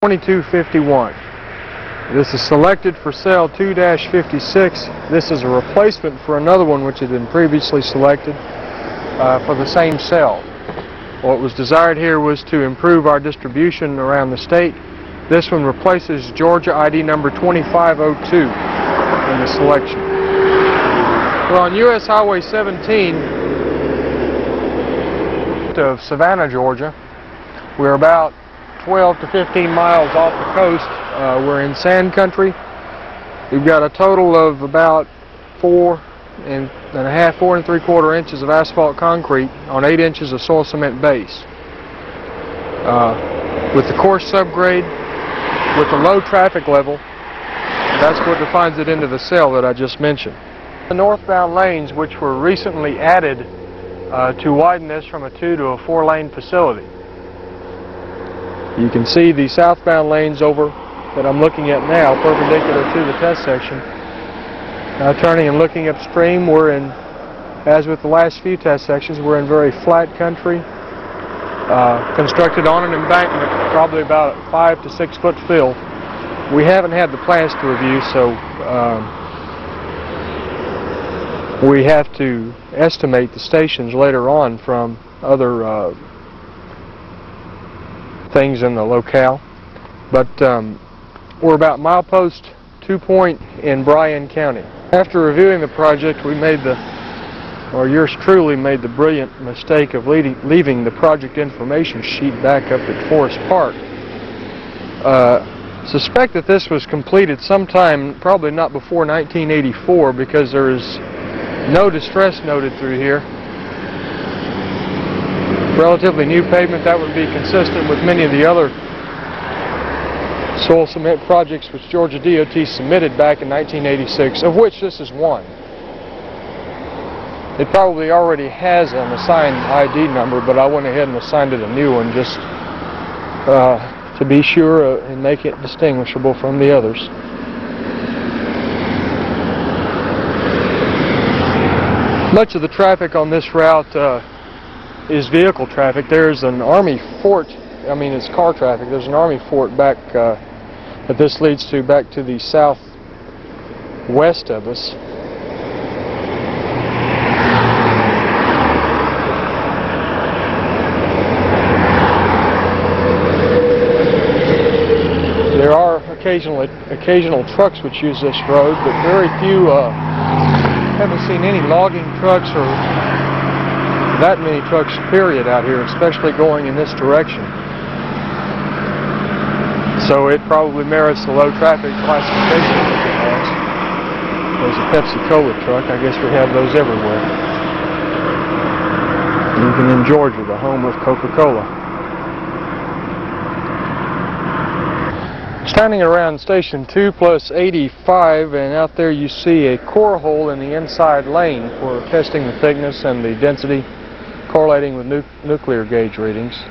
2251. This is selected for cell 2-56. This is a replacement for another one which had been previously selected for the same cell. What was desired here was to improve our distribution around the state. This one replaces Georgia ID number 2502 in the selection. Well, on US Highway 17 of Savannah, Georgia, we're about 12 to 15 miles off the coast. We're in sand country. We've got a total of about 4.5, 4 3/4 inches of asphalt concrete on 8 inches of soil cement base. With the coarse subgrade, with the low traffic level, that's what defines it into the cell that I just mentioned. The northbound lanes, which were recently added to widen this from a 2 to a 4 lane facility. You can see the southbound lanes over that I'm looking at now, perpendicular to the test section. Now turning and looking upstream, we're in, as with the last few test sections, we're in very flat country, constructed on an embankment, probably about a 5 to 6 foot fill. We haven't had the plans to review, so we have to estimate the stations later on from other things in the locale. But we're about milepost 2 point in Bryan County. After reviewing the project, we made yours truly made the brilliant mistake of leaving the project information sheet back up at Forest Park. Suspect that this was completed sometime probably not before 1984, because there is no distress noted through here. Relatively new pavement. That would be consistent with many of the other soil cement projects which Georgia DOT submitted back in 1986, of which this is one. It probably already has an assigned ID number, but I went ahead and assigned it a new one just to be sure and make it distinguishable from the others. Much of the traffic on this route is vehicle traffic. There's an Army fort, it's car traffic. There's an Army fort back that this leads to, back to the southwest of us. There are occasional trucks which use this road, but very few. Haven't seen any logging trucks or that many trucks, period, out here, especially going in this direction. So it probably merits the low traffic classification that it has. There's a Pepsi-Cola truck. I guess we have those everywhere. Even in Georgia, the home of Coca-Cola. Standing around station 2 plus 85, and out there you see a core hole in the inside lane for testing the thickness and the density, correlating with nuclear gauge readings.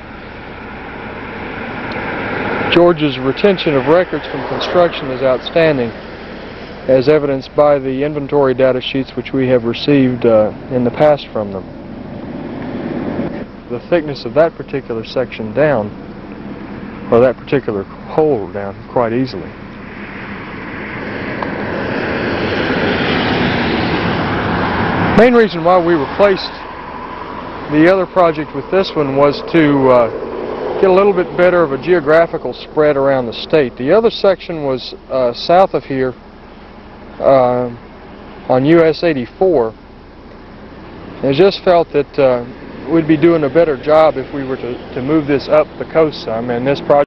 Georgia's retention of records from construction is outstanding, as evidenced by the inventory data sheets which we have received in the past from them. The thickness of that particular section down, or that particular hole down, quite easily. Main reason why we replaced the other project with this one was to get a little bit better of a geographical spread around the state. The other section was south of here on US 84. I just felt that we'd be doing a better job if we were to move this up the coast some, and this project